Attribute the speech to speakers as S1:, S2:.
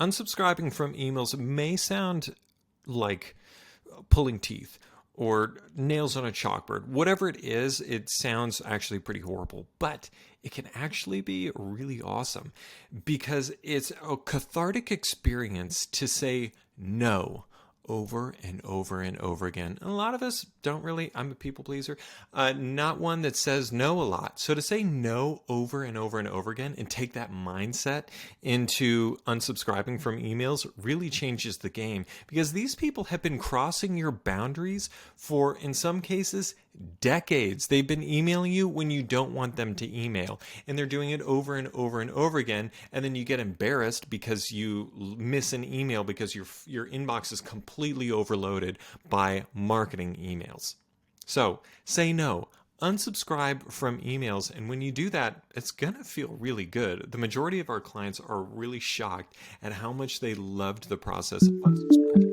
S1: Unsubscribing from emails may sound like pulling teeth or nails on a chalkboard. Whatever it is, it sounds actually pretty horrible, but it can actually be really awesome because it's a cathartic experience to say no over and over and over again. A lot of us don't really, I'm a people pleaser, not one that says no a lot. So to say no over and over and over again and take that mindset into unsubscribing from emails really changes the game, because these people have been crossing your boundaries for, in some cases, decades. They've been emailing you when you don't want them to email, and they're doing it over and over and over again, and then you get embarrassed because you miss an email because your inbox is completely overloaded by marketing emails. So say no, unsubscribe from emails, and when you do that, it's gonna feel really good. The majority of our clients are really shocked at how much they loved the process of unsubscribing.